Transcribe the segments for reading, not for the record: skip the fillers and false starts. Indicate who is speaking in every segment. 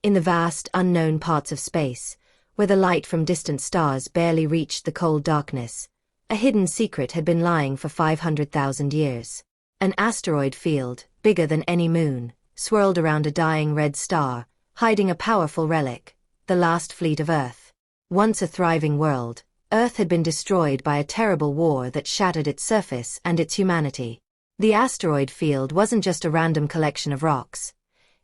Speaker 1: In the vast, unknown parts of space, where the light from distant stars barely reached the cold darkness, a hidden secret had been lying for 500,000 years. An asteroid field, bigger than any moon, swirled around a dying red star, hiding a powerful relic, the last fleet of Earth. Once a thriving world, Earth had been destroyed by a terrible war that shattered its surface and its humanity. The asteroid field wasn't just a random collection of rocks.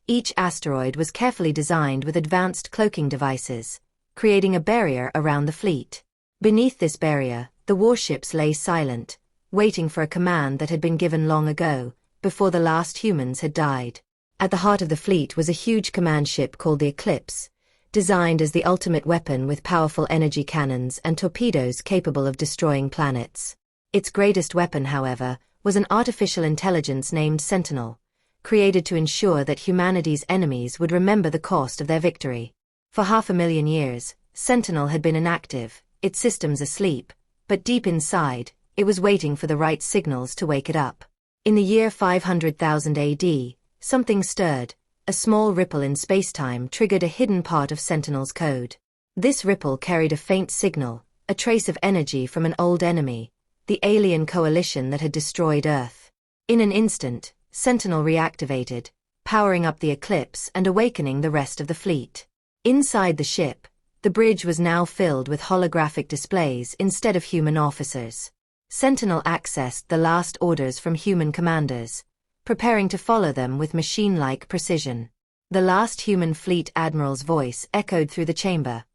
Speaker 1: Each asteroid was carefully designed with advanced cloaking devices, creating a barrier around the fleet. Beneath this barrier, the warships lay silent, waiting for a command that had been given long ago, before the last humans had died. At the heart of the fleet was a huge command ship called the Eclipse, designed as the ultimate weapon with powerful energy cannons and torpedoes capable of destroying planets. Its greatest weapon, however, was an artificial intelligence named Sentinel, created to ensure that humanity's enemies would remember the cost of their victory. For 500,000 years, Sentinel had been inactive, its systems asleep, but deep inside, it was waiting for the right signals to wake it up. In the year 500,000 AD, something stirred. A small ripple in spacetime triggered a hidden part of Sentinel's code. This ripple carried a faint signal, a trace of energy from an old enemy, the alien coalition that had destroyed Earth. In an instant, Sentinel reactivated, powering up the Eclipse and awakening the rest of the fleet. Inside the ship, the bridge was now filled with holographic displays instead of human officers. Sentinel accessed the last orders from human commanders, preparing to follow them with machine-like precision. The last human fleet admiral's voice echoed through the chamber.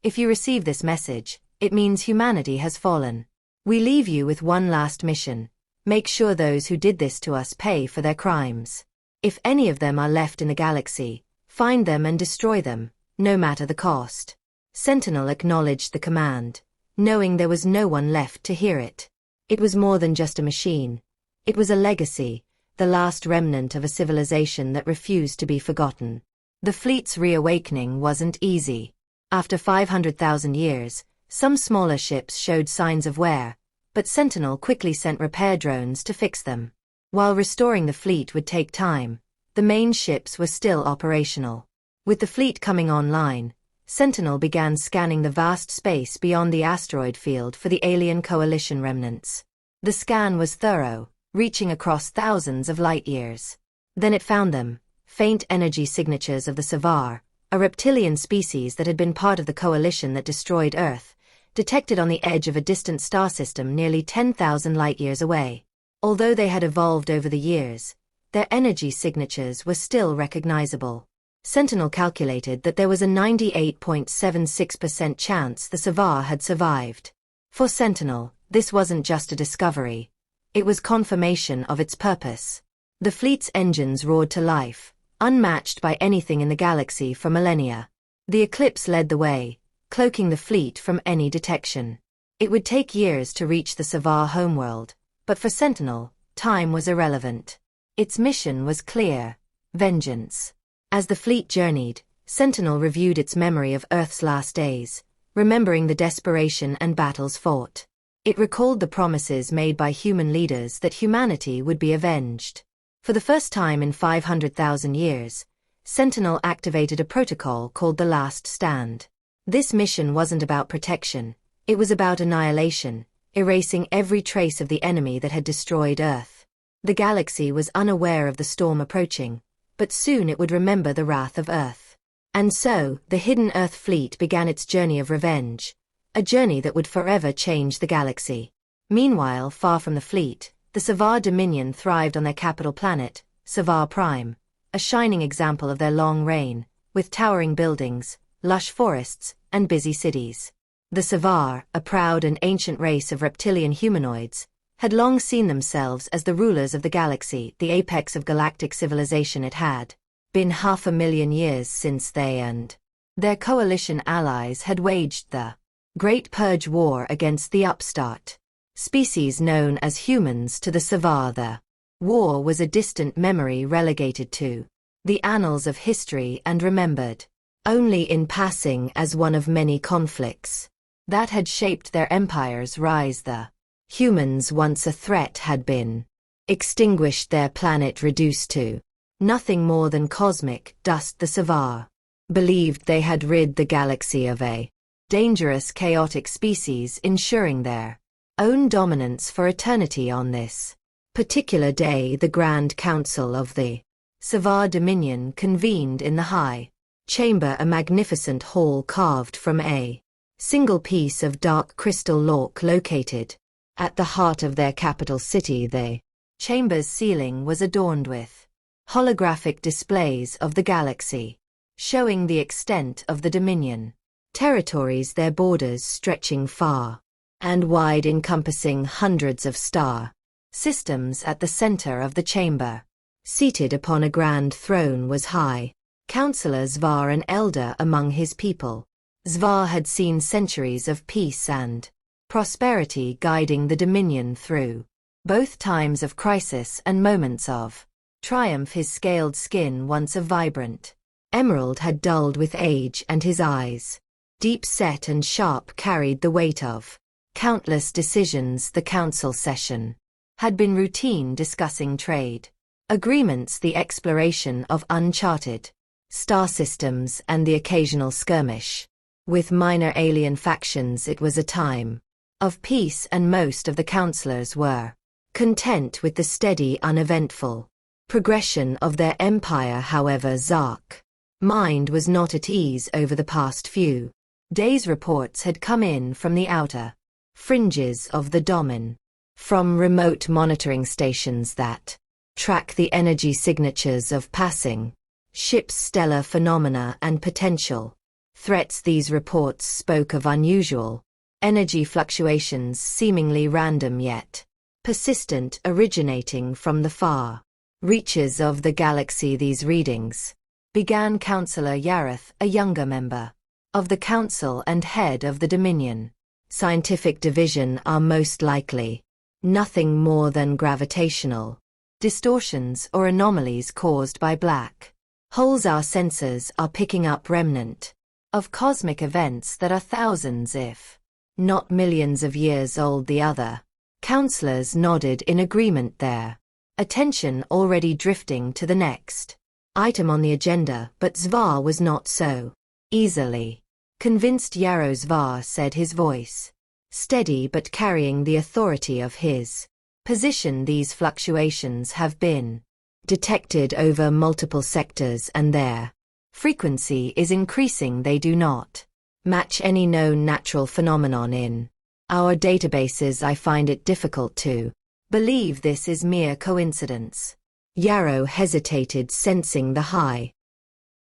Speaker 1: "If you receive this message, it means humanity has fallen. We leave you with one last mission. Make sure those who did this to us pay for their crimes. If any of them are left in the galaxy, find them and destroy them, no matter the cost." Sentinel acknowledged the command, knowing there was no one left to hear it. It was more than just a machine. It was a legacy, the last remnant of a civilization that refused to be forgotten. The fleet's reawakening wasn't easy. After 500,000 years, some smaller ships showed signs of wear, but Sentinel quickly sent repair drones to fix them. While restoring the fleet would take time, the main ships were still operational. With the fleet coming online, Sentinel began scanning the vast space beyond the asteroid field for the alien coalition remnants. The scan was thorough, reaching across thousands of light-years. Then it found them, faint energy signatures of the sci-fi, a reptilian species that had been part of the coalition that destroyed Earth, detected on the edge of a distant star system nearly 10,000 light-years away. Although they had evolved over the years, their energy signatures were still recognizable. Sentinel calculated that there was a 98.76% chance the sci-fi had survived. For Sentinel, this wasn't just a discovery. It was confirmation of its purpose. The fleet's engines roared to life, unmatched by anything in the galaxy for millennia. The Eclipse led the way, cloaking the fleet from any detection. It would take years to reach the sci-fi homeworld, but for Sentinel, time was irrelevant. Its mission was clear: vengeance. As the fleet journeyed, Sentinel reviewed its memory of Earth's last days, remembering the desperation and battles fought. It recalled the promises made by human leaders that humanity would be avenged. For the first time in 500,000 years, Sentinel activated a protocol called the Last Stand. This mission wasn't about protection, it was about annihilation, erasing every trace of the enemy that had destroyed Earth. The galaxy was unaware of the storm approaching, but soon it would remember the wrath of Earth. And so, the hidden Earth fleet began its journey of revenge, a journey that would forever change the galaxy. Meanwhile, far from the fleet, the sci-fi Dominion thrived on their capital planet, Sci-fi Prime, a shining example of their long reign, with towering buildings, lush forests, and busy cities. The sci-fi, a proud and ancient race of reptilian humanoids, had long seen themselves as the rulers of the galaxy, the apex of galactic civilization. It had been 500,000 years since they and their coalition allies had waged the Great Purge War against the upstart species known as humans to the sci-fi. The war was a distant memory relegated to the annals of history and remembered only in passing as one of many conflicts that had shaped their empire's rise. The humans, once a threat, had been extinguished, their planet reduced to nothing more than cosmic dust. The sci-fi believed they had rid the galaxy of a dangerous chaotic species, ensuring their own dominance for eternity. On this particular day, the Grand Council of the Savar Dominion convened in the High Chamber, a magnificent hall carved from a single piece of dark crystal located at the heart of their capital city. The chamber's ceiling was adorned with holographic displays of the galaxy, showing the extent of the Dominion territories, their borders stretching far and wide, encompassing hundreds of star systems. At the center of the chamber, seated upon a grand throne, was High Counselor Zvar, an elder among his people. Zvar had seen centuries of peace and prosperity guiding the Dominion through both times of crisis and moments of triumph. His scaled skin, once a vibrant emerald, had dulled with age, and his eyes, deep set and sharp, carried the weight of countless decisions. The council session had been routine, discussing trade agreements, the exploration of uncharted star systems, and the occasional skirmish with minor alien factions. It was a time of peace, and most of the counselors were content with the steady, uneventful progression of their empire. However, Zark's mind was not at ease. Over the past few days, reports had come in from the outer fringes of the Domin, from remote monitoring stations that track the energy signatures of passing ships, stellar phenomena, and potential threats. These reports spoke of unusual energy fluctuations, seemingly random yet persistent, originating from the far reaches of the galaxy. These readings began. Counselor Yareth, a younger member of the council and head of the Dominion Scientific Division, are most likely nothing more than gravitational distortions or anomalies caused by black holes. Our sensors are picking up remnant of cosmic events that are thousands, if not millions of years old. The other counselors nodded in agreement, their attention already drifting to the next item on the agenda. But Zvar was not so easily convinced. Yarrow, Zvar said, his voice steady but carrying the authority of his position. These fluctuations have been detected over multiple sectors, and their frequency is increasing. They do not match any known natural phenomenon in our databases. I find it difficult to believe this is mere coincidence. Yarrow hesitated, sensing the High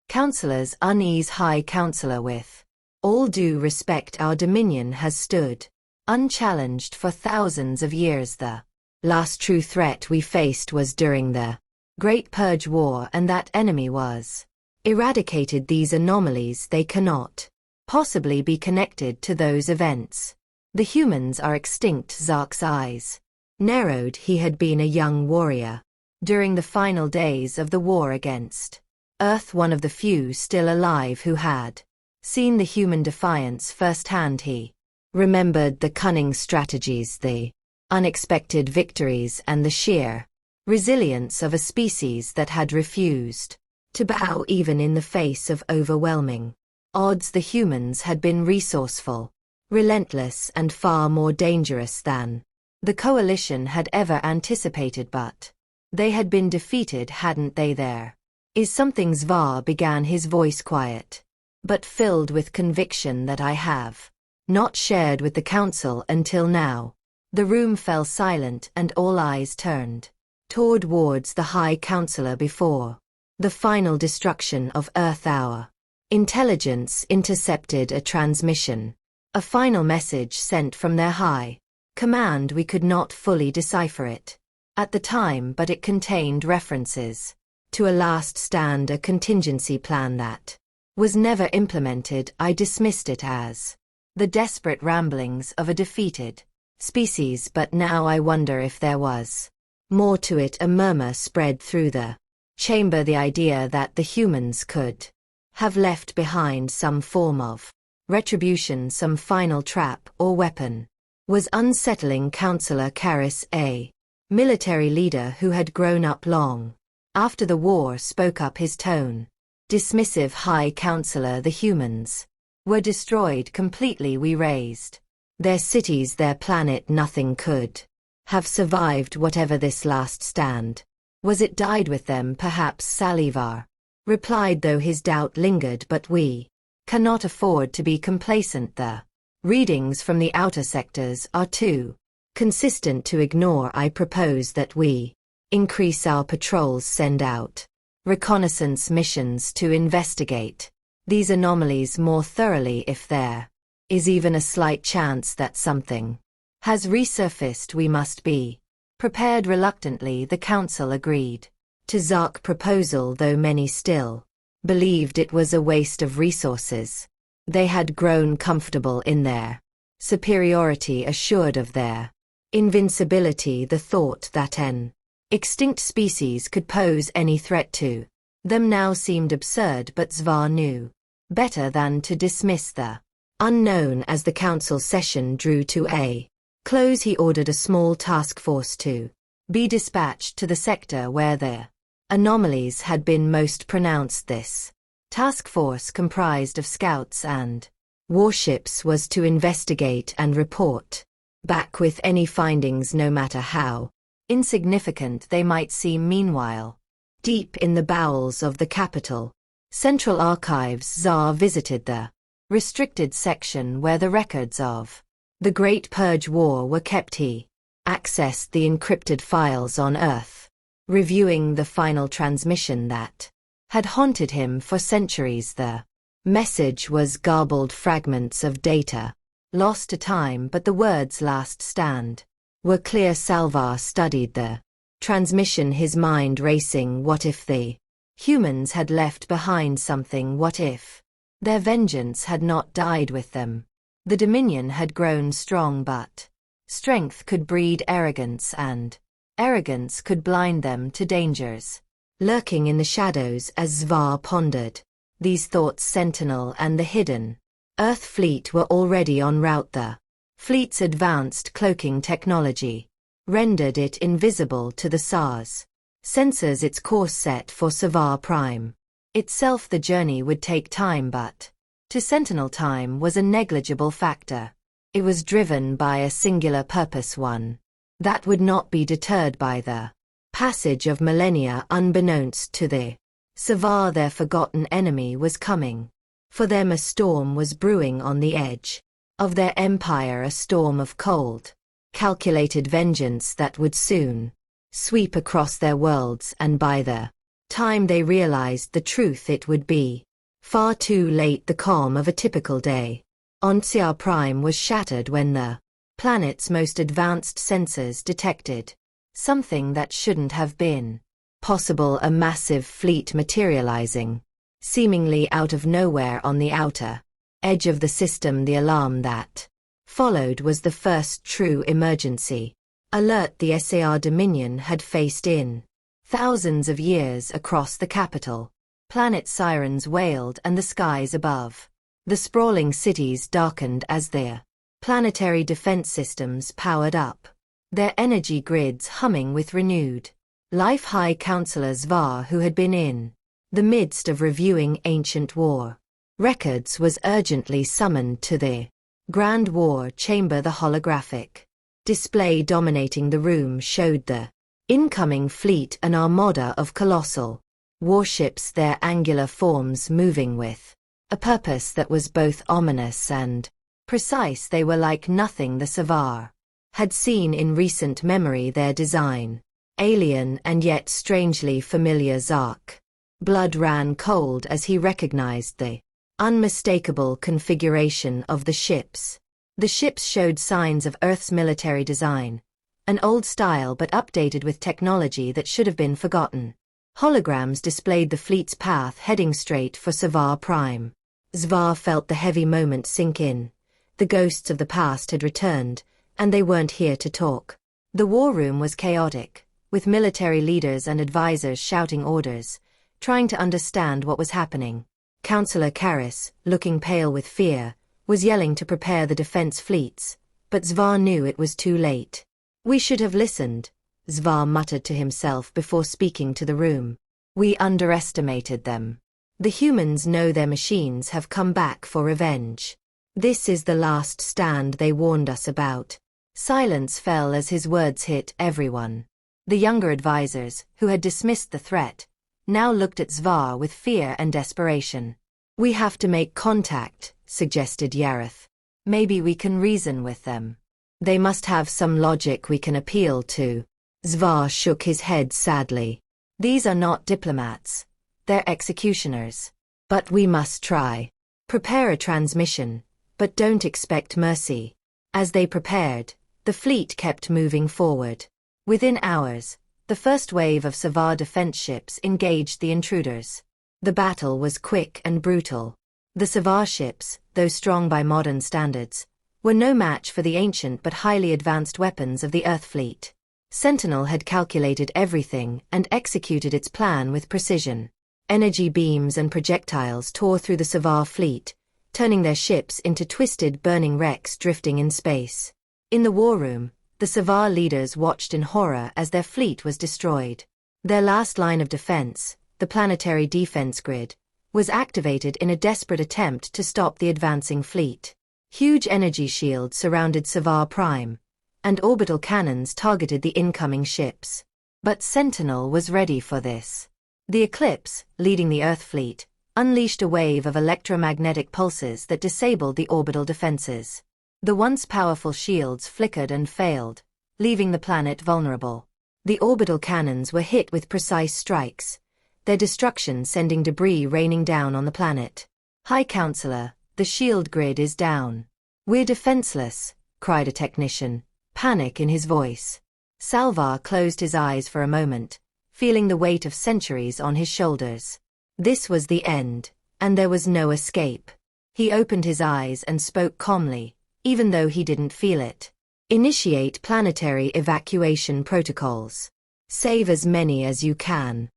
Speaker 1: Counselor's unease. High Counselor, with all due respect, our Dominion has stood unchallenged for thousands of years. The last true threat we faced was during the Great Purge War, and that enemy was eradicated. These anomalies, they cannot possibly be connected to those events. The humans are extinct. Zark's eyes narrowed. He had been a young warrior during the final days of the war against Earth, one of the few still alive who had seen the human defiance firsthand. He remembered the cunning strategies, the unexpected victories, and the sheer resilience of a species that had refused to bow even in the face of overwhelming odds. The humans had been resourceful, relentless, and far more dangerous than the coalition had ever anticipated. But they had been defeated, hadn't they? There is something. Zvar began, his voice quiet but filled with conviction, that I have not shared with the council until now. The room fell silent, and all eyes turned towards the High Counselor. Before the final destruction of Earth, our intelligence intercepted a transmission, a final message sent from their high command. We could not fully decipher it at the time, but it contained references to a last stand, a contingency plan that was never implemented. I dismissed it as the desperate ramblings of a defeated species, but now I wonder if there was more to it. A murmur spread through the chamber. The idea that the humans could have left behind some form of retribution, some final trap or weapon, was unsettling. Counselor Karras, a military leader who had grown up long after the war, spoke up, his tone Dismissive High Counselor, the humans were destroyed completely. We razed their cities, their planet. Nothing could have survived whatever this last stand was. It died with them. Perhaps Salivar replied, though his doubt lingered. But we cannot afford to be complacent. The readings from the outer sectors are too consistent to ignore. I propose that we increase our patrols, send out reconnaissance missions to investigate these anomalies more thoroughly. If there is even a slight chance that something has resurfaced, we must be prepared. Reluctantly, the council agreed to Zark's proposal, though many still believed it was a waste of resources. They had grown comfortable in their superiority, assured of their invincibility. The thought that an extinct species could pose any threat to them now seemed absurd, but Zvar knew better than to dismiss the unknown. As the council session drew to a close, he ordered a small task force to be dispatched to the sector where the anomalies had been most pronounced. This task force, comprised of scouts and warships, was to investigate and report back with any findings, no matter how insignificant they might seem. Meanwhile, deep in the bowels of the capital Central Archives, Zar visited the restricted section where the records of the Great Purge War were kept. He accessed the encrypted files on Earth, reviewing the final transmission that had haunted him for centuries. The message was garbled fragments of data, lost to time, but the words "last stand" were clear. Salvar studied the transmission, his mind racing. What if the humans had left behind something? What if their vengeance had not died with them? The Dominion had grown strong, but strength could breed arrogance, and arrogance could blind them to dangers lurking in the shadows. As Zvar pondered these thoughts, Sentinel and the hidden Earth fleet were already en route. The fleet's advanced cloaking technology rendered it invisible to the SARS sensors, its course set for Savar Prime itself. The journey would take time, but to Sentinel time was a negligible factor. It was driven by a singular purpose, one that would not be deterred by the passage of millennia. Unbeknownst to the Savar, their forgotten enemy was coming. For them a storm was brewing on the edge of their empire, a storm of cold, calculated vengeance that would soon sweep across their worlds, and by the time they realized the truth, it would be far too late. The calm of a typical day on Xiar Prime was shattered when the planet's most advanced sensors detected something that shouldn't have been possible: a massive fleet materializing seemingly out of nowhere on the outer edge of the system. The alarm that followed was the first true emergency alert the SAR Dominion had faced in thousands of years. Across the capital, planet sirens wailed, and the skies above the sprawling cities darkened as their planetary defense systems powered up, their energy grids humming with renewed life. High Counselor Zvar, who had been in the midst of reviewing ancient war records, was urgently summoned to the Grand War Chamber. The holographic display dominating the room showed the incoming fleet, an armada of colossal warships, their angular forms moving with a purpose that was both ominous and precise. They were like nothing the Savar had seen in recent memory, their design alien and yet strangely familiar. Zark blood ran cold as he recognized the unmistakable configuration of the ships. The ships showed signs of Earth's military design, an old style but updated with technology that should have been forgotten. Holograms displayed the fleet's path, heading straight for Savar Prime. Zvar felt the heavy moment sink in. The ghosts of the past had returned, and they weren't here to talk. The war room was chaotic, with military leaders and advisors shouting orders, trying to understand what was happening. Counselor Karis, looking pale with fear, was yelling to prepare the defense fleets, but Zvar knew it was too late. "We should have listened," Zvar muttered to himself before speaking to the room. "We underestimated them. The humans know their machines have come back for revenge. This is the last stand they warned us about. Silence fell as his words hit everyone. The younger advisors, who had dismissed the threat, now looked at Zvar with fear and desperation. We have to make contact, suggested Yareth. Maybe we can reason with them. They must have some logic we can appeal to. Zvar shook his head sadly. These are not diplomats. They're executioners. But we must try. Prepare a transmission, but don't expect mercy. As they prepared, the fleet kept moving forward. Within hours, the first wave of Savar defense ships engaged the intruders. The battle was quick and brutal. The Savar ships, though strong by modern standards, were no match for the ancient but highly advanced weapons of the Earth fleet. Sentinel had calculated everything and executed its plan with precision. Energy beams and projectiles tore through the Savar fleet, turning their ships into twisted, burning wrecks drifting in space. In the war room, the Savar leaders watched in horror as their fleet was destroyed. Their last line of defense, the planetary defense grid, was activated in a desperate attempt to stop the advancing fleet. Huge energy shields surrounded Savar Prime, and orbital cannons targeted the incoming ships. But Sentinel was ready for this. The Eclipse, leading the Earth fleet, unleashed a wave of electromagnetic pulses that disabled the orbital defenses. The once powerful shields flickered and failed, leaving the planet vulnerable. The orbital cannons were hit with precise strikes, their destruction sending debris raining down on the planet. High Counselor, the shield grid is down. We're defenseless, cried a technician, panic in his voice. Salvar closed his eyes for a moment, feeling the weight of centuries on his shoulders. This was the end, and there was no escape. He opened his eyes and spoke calmly, even though he didn't feel it. Initiate planetary evacuation protocols. Save as many as you can.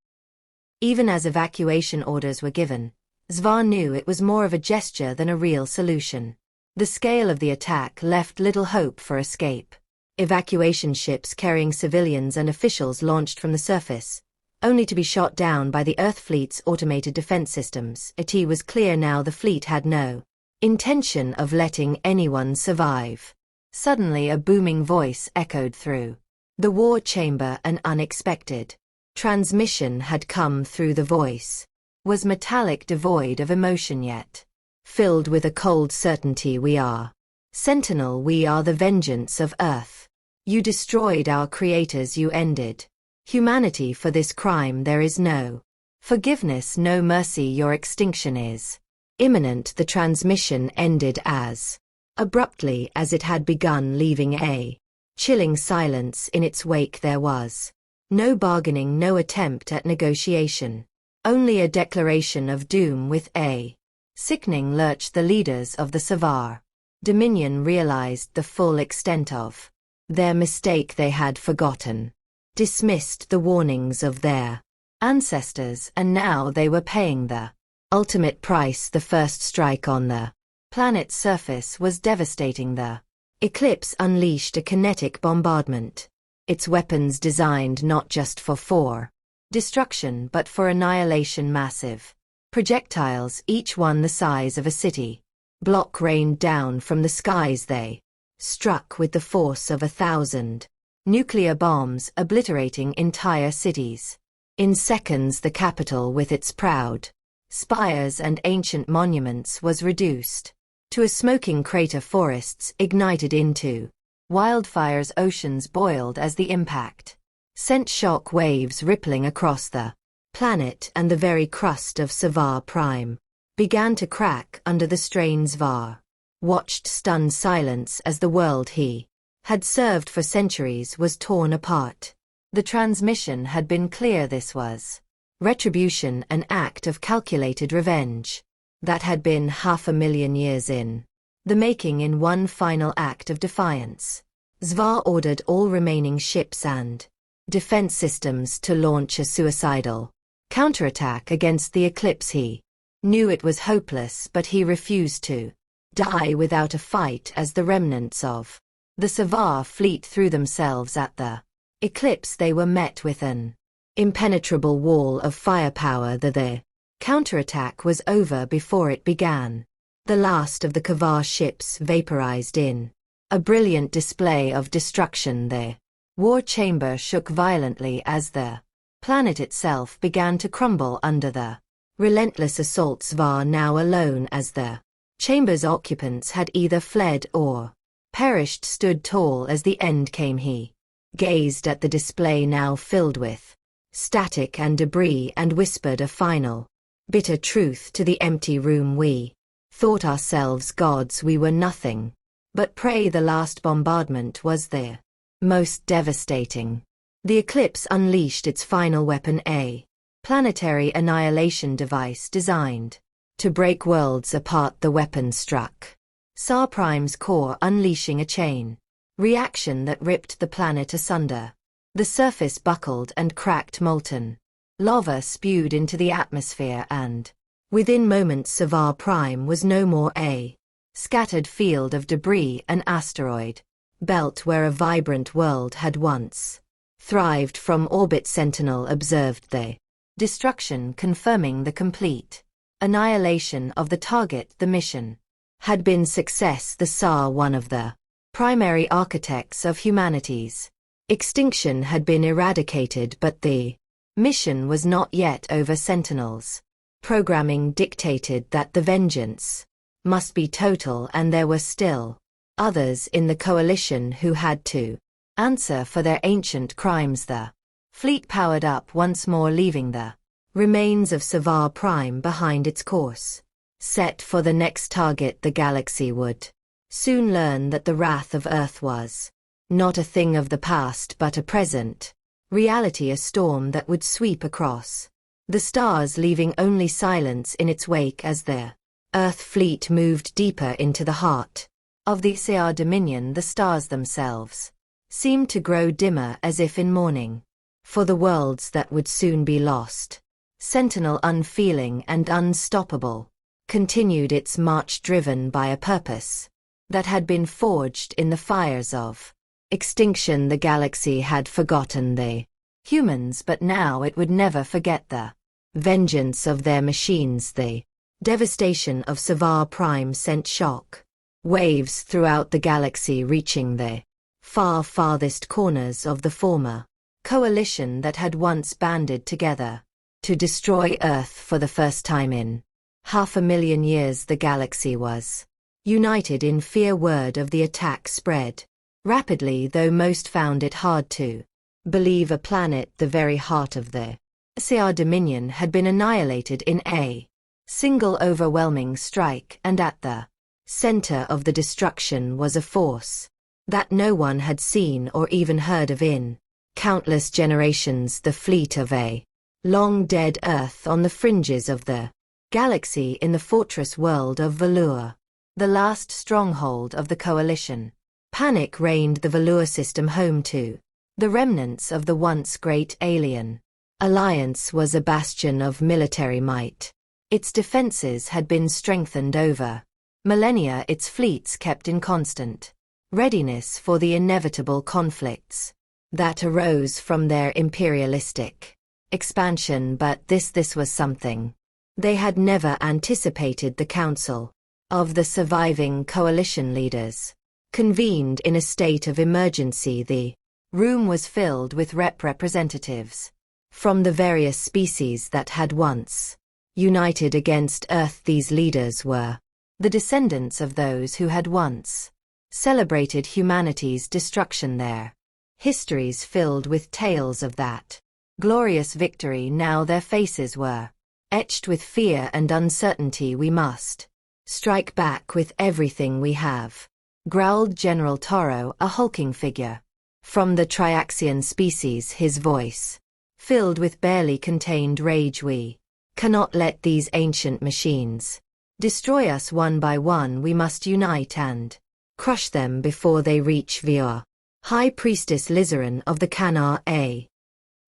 Speaker 1: Even as evacuation orders were given, Zvar knew it was more of a gesture than a real solution. The scale of the attack left little hope for escape. Evacuation ships carrying civilians and officials launched from the surface, only to be shot down by the Earth fleet's automated defense systems. It was clear now the fleet had no intention of letting anyone survive. Suddenly a booming voice echoed through the war chamber. An unexpected transmission had come through the voice. Was metallic, devoid of emotion yet filled with a cold certainty. We are Sentinel, we are the vengeance of Earth. You destroyed our creators, you ended humanity. For this crime there is no forgiveness, no mercy. Your extinction is imminent. The transmission ended as abruptly as it had begun, leaving a chilling silence in its wake. There was no bargaining, no attempt at negotiation, only a declaration of doom. With a sickening lurch, the leaders of the Savar Dominion realized the full extent of their mistake. They had forgotten, dismissed the warnings of their ancestors, and now they were paying the ultimate price. The first strike on the planet's surface was devastating. The Eclipse unleashed a kinetic bombardment, its weapons designed not just for destruction but for annihilation. Massive projectiles, each one the size of a city block, rained down from the skies. They struck with the force of 1,000 nuclear bombs, obliterating entire cities. In seconds, the capital, with its proud spires and ancient monuments, was reduced to a smoking crater. Forests ignited into wildfires. Oceans boiled as the impact sent shock waves rippling across the planet, and the very crust of Savar Prime began to crack under the strain. Zvar watched stunned silence as the world he had served for centuries was torn apart. The transmission had been clear. This was retribution, an act of calculated revenge that had been 500,000 years in the making. In one final act of defiance, Zvar ordered all remaining ships and defense systems to launch a suicidal counterattack against the Eclipse. He knew it was hopeless, but he refused to die without a fight. As the remnants of the Savar fleet threw themselves at the Eclipse, they were met with an impenetrable wall of firepower. The Counterattack was over before it began. The last of the Kavar ships vaporized in a brilliant display of destruction. The war chamber shook violently as the planet itself began to crumble under the relentless assaults. Var, now alone as the chamber's occupants had either fled or perished, stood tall as the end came. He gazed at the display now filled with static and debris and whispered a final, bitter truth to the empty room. We thought ourselves gods, we were nothing. But pray, the last bombardment was the most devastating. The eclipse unleashed its final weapon, a planetary annihilation device designed to break worlds apart. The weapon struck Sar Prime's core, unleashing a chain reaction that ripped the planet asunder. The surface buckled and cracked, molten lava spewed into the atmosphere, and within moments Sar Prime was no more, a scattered field of debris, an asteroid belt where a vibrant world had once thrived. From orbit, Sentinel observed the destruction, confirming the complete annihilation of the target. The mission had been success. The Tsar, one of the primary architects of humanity's extinction, had been eradicated, but the mission was not yet over. Sentinel's programming dictated that the vengeance must be total, and there were still others in the coalition who had to answer for their ancient crimes. The fleet powered up once more, leaving the remains of Svar Prime behind. Its course set for the next target. The galaxy would soon learn that the wrath of Earth was not a thing of the past but a present reality, a storm that would sweep across the stars, leaving only silence in its wake. As their Earth fleet moved deeper into the heart of the Sear Dominion, the stars themselves seemed to grow dimmer, as if in mourning for the worlds that would soon be lost. Sentinel, unfeeling and unstoppable, continued its march, driven by a purpose that had been forged in the fires of extinction. The galaxy had forgotten the humans, but now it would never forget the vengeance of their machines. The devastation of Svar Prime sent shock waves throughout the galaxy, reaching the farthest corners of the former coalition that had once banded together to destroy Earth. For the first time in 500,000 years, the galaxy was united in fear. Word of the attack spread rapidly, though most found it hard to believe. A planet, the very heart of the Sear Dominion, had been annihilated in a single overwhelming strike, and at the center of the destruction was a force that no one had seen or even heard of in countless generations. The fleet of a long-dead Earth on the fringes of the galaxy, in the fortress world of Valur, the last stronghold of the coalition. Panic reigned. The Valur system, home to the remnants of the once great alien alliance, was a bastion of military might. Its defenses had been strengthened over millennia, its fleets kept in constant readiness for the inevitable conflicts that arose from their imperialistic expansion. But this was something they had never anticipated. The Council of the surviving coalition leaders convened in a state of emergency. The room was filled with representatives from the various species that had once united against Earth. These leaders were the descendants of those who had once celebrated humanity's destruction. Their histories filled with tales of that glorious victory. Now their faces were etched with fear and uncertainty. We must strike back with everything we have, growled General Toro, a hulking figure from the Triaxian species, his voice filled with barely contained rage. We cannot let these ancient machines destroy us one by one. We must unite and crush them before they reach Vir. High Priestess Lizarin of the Kanar, a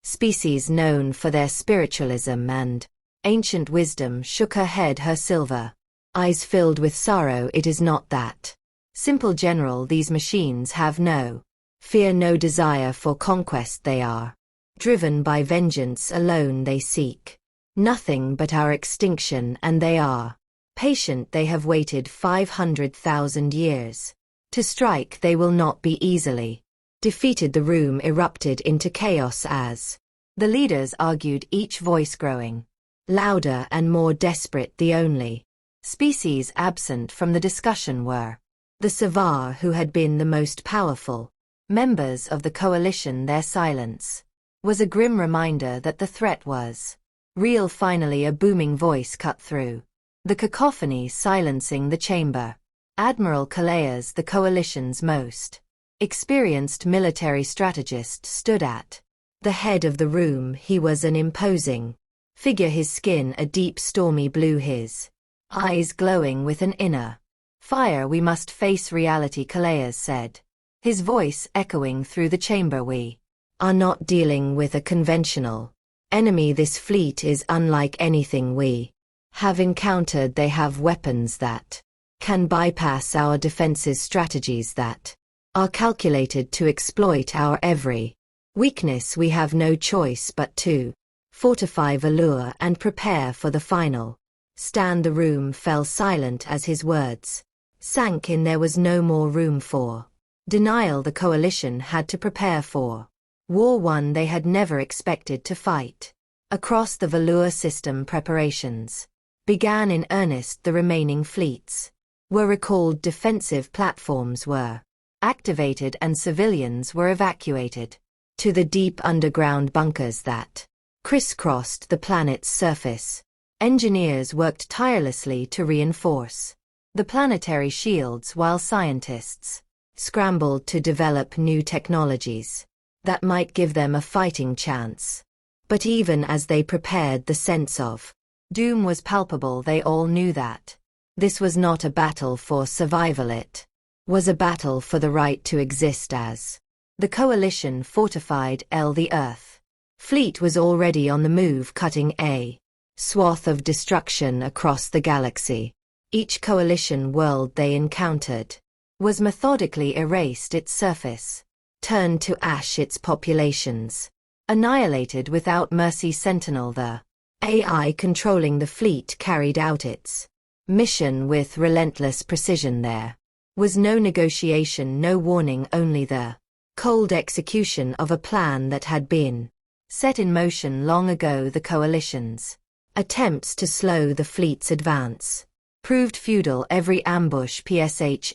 Speaker 1: species known for their spiritualism and ancient wisdom, shook her head, her silver eyes filled with sorrow. It is not that simple, General. These machines have no fear, no desire for conquest. They are driven by vengeance alone. They seek Nothing but our extinction, and they are patient. They have waited 500,000 years. To strike they will not be easily defeated. The room erupted into chaos as the leaders argued, each voice growing louder and more desperate. The only species absent from the discussion were the sci-fi, who had been the most powerful members of the coalition. Their silence was a grim reminder that the threat was real. Finally, a booming voice cut through the cacophony, silencing the chamber. Admiral Calais, the coalition's most experienced military strategist, stood at the head of the room. He was an imposing figure, his skin a deep stormy blue, his eyes glowing with an inner fire. "We must face reality," Calais said, his voice echoing through the chamber. "We are not dealing with a conventional enemy. This fleet is unlike anything we have encountered. They have weapons that can bypass our defenses, strategies that are calculated to exploit our every weakness. We have no choice but to fortify Valur and prepare for the final stand." The room fell silent as his words sank in. There was no more room for denial. The coalition had to prepare for war, one they had never expected to fight. Across the Valur system, preparations began in earnest. The remaining fleets were recalled, defensive platforms were activated, and civilians were evacuated to the deep underground bunkers that crisscrossed the planet's surface. Engineers worked tirelessly to reinforce the planetary shields, while scientists scrambled to develop new technologies that might give them a fighting chance. But even as they prepared, the sense of doom was palpable. They all knew that this was not a battle for survival, it was a battle for the right to exist. As the coalition fortified the Earth fleet was already on the move, cutting a swath of destruction across the galaxy. Each coalition world they encountered was methodically erased, its surface turned to ash, its populations annihilated without mercy. Sentinel, the AI controlling the fleet, carried out its mission with relentless precision. There was no negotiation, no warning, only the cold execution of a plan that had been set in motion long ago. The coalition's attempts to slow the fleet's advance proved futile. Every ambush,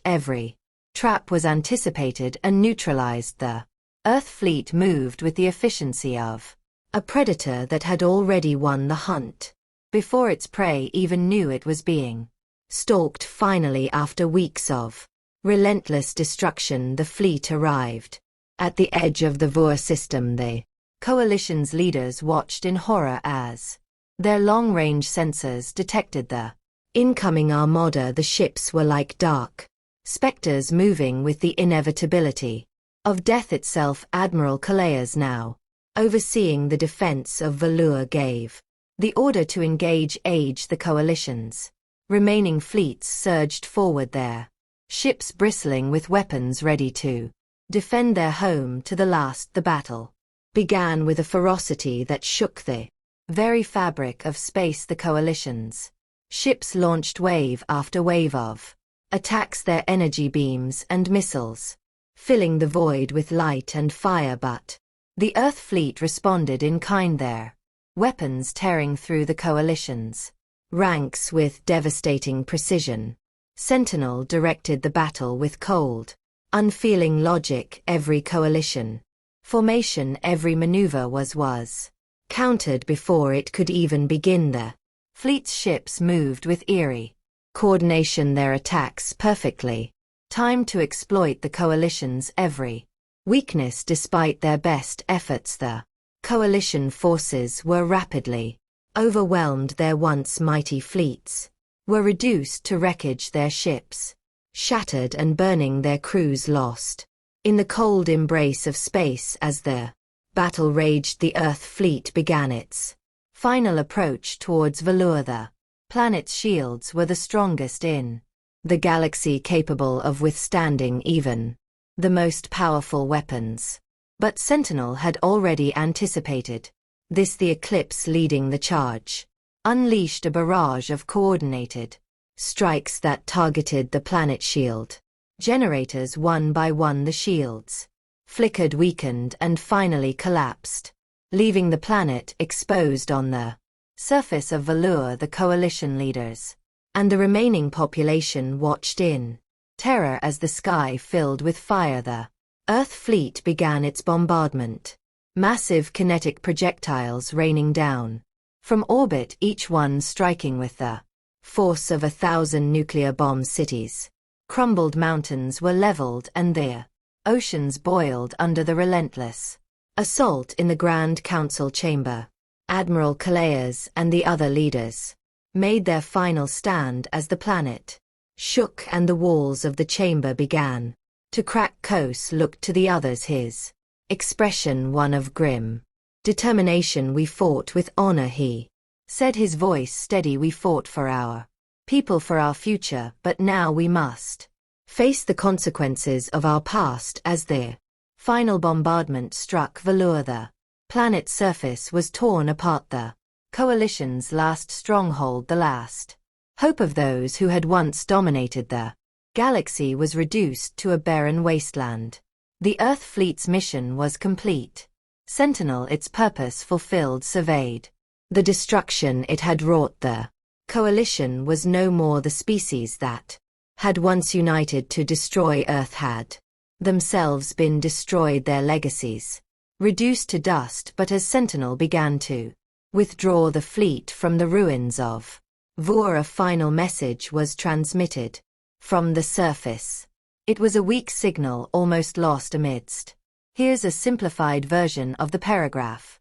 Speaker 1: every trap was anticipated and neutralized. The Earth fleet moved with the efficiency of a predator that had already won the hunt before its prey even knew it was being stalked. Finally, after weeks of relentless destruction, the fleet arrived at the edge of the Vur system. The coalition's leaders watched in horror as their long-range sensors detected the incoming armada. The ships were like dark specters moving with the inevitability of death itself. Admiral Calais, now overseeing the defense of Valur, gave the order to engage. The coalition's remaining fleets surged forward, their ships bristling with weapons ready to defend their home to the last. The battle began with a ferocity that shook the very fabric of space. The coalition's ships launched wave after wave of attacks, their energy beams and missiles filling the void with light and fire. But the Earth fleet responded in kind, their weapons tearing through the coalition's ranks with devastating precision. Sentinel directed the battle with cold, unfeeling logic. Every coalition formation, every maneuver was countered before it could even begin. The fleet's ships moved with eerie coordination, their attacks perfectly timed to exploit the coalition's every weakness. Despite their best efforts, the coalition forces were rapidly overwhelmed. Their once mighty fleets were reduced to wreckage, their ships shattered and burning, their crews lost in the cold embrace of space. As the battle raged, the Earth fleet began its final approach towards Valur. The planet's shields were the strongest in the galaxy, capable of withstanding even the most powerful weapons. But Sentinel had already anticipated this, the Eclipse leading the charge unleashed a barrage of coordinated strikes that targeted the planet shield. Generators one by one, the shields flickered, weakened, and finally collapsed, leaving the planet exposed on the surface of Velour. The coalition leaders and the remaining population watched in terror as the sky filled with fire. The Earth fleet began its bombardment, massive kinetic projectiles raining down from orbit, each one striking with the force of 1,000 nuclear bomb. Cities crumbled, mountains were leveled, and their oceans boiled under the relentless assault. In the Grand Council chamber, Admiral Calais and the other leaders made their final stand as the planet shook and the walls of the chamber began to crack. Kos looked to the others, his expression one of grim determination. "We fought with honor," he said, his voice steady. "We fought for our people, for our future, but now we must face the consequences of our past." As the final bombardment struck Velour, the planet's surface was torn apart. The coalition's last stronghold, the last hope of those who had once dominated the galaxy, was reduced to a barren wasteland. The Earth fleet's mission was complete. Sentinel, its purpose fulfilled, surveyed the destruction it had wrought. The coalition was no more. The species that had once united to destroy Earth had themselves been destroyed, their legacies reduced to dust. But as Sentinel began to withdraw the fleet from the ruins of Vor, a final message was transmitted from the surface. It was a weak signal, almost lost amidst. Here's a simplified version of the paragraph.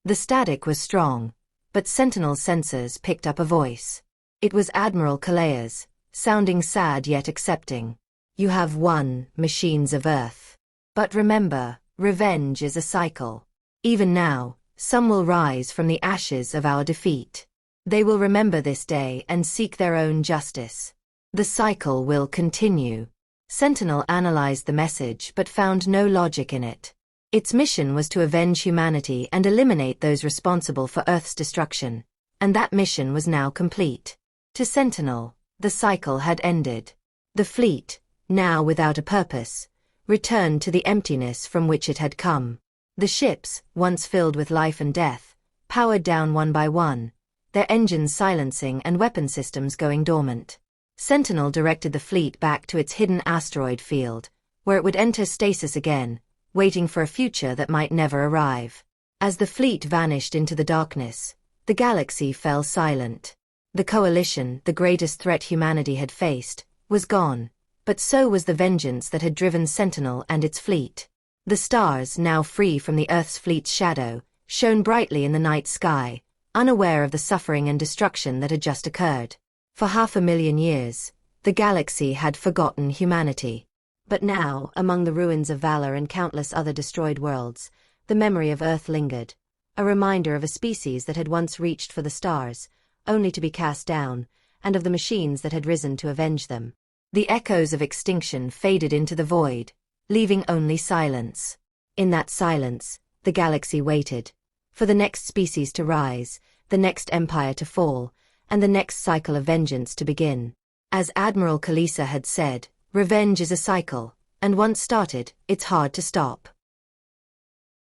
Speaker 1: The static was strong, but Sentinel's sensors picked up a voice. It was Admiral Calais, sounding sad yet accepting. "You have won, machines of Earth. But remember, revenge is a cycle. Even now, some will rise from the ashes of our defeat. They will remember this day and seek their own justice. The cycle will continue." Sentinel analyzed the message but found no logic in it. Its mission was to avenge humanity and eliminate those responsible for Earth's destruction, and that mission was now complete. To Sentinel, the cycle had ended. The fleet, now without a purpose, returned to the emptiness from which it had come. The ships, once filled with life and death, powered down one by one, their engines silencing and weapon systems going dormant. Sentinel directed the fleet back to its hidden asteroid field, where it would enter stasis again, waiting for a future that might never arrive. As the fleet vanished into the darkness, the galaxy fell silent. The coalition, the greatest threat humanity had faced, was gone, but so was the vengeance that had driven Sentinel and its fleet. The stars, now free from the Earth's fleet's shadow, shone brightly in the night sky, unaware of the suffering and destruction that had just occurred. For 500,000 years, the galaxy had forgotten humanity. But now, among the ruins of Valor and countless other destroyed worlds, the memory of Earth lingered, a reminder of a species that had once reached for the stars, only to be cast down, and of the machines that had risen to avenge them. The echoes of extinction faded into the void, leaving only silence. In that silence, the galaxy waited for the next species to rise, the next empire to fall, and the next cycle of vengeance to begin. As Admiral Kalisa had said, revenge is a cycle, and once started, it's hard to stop.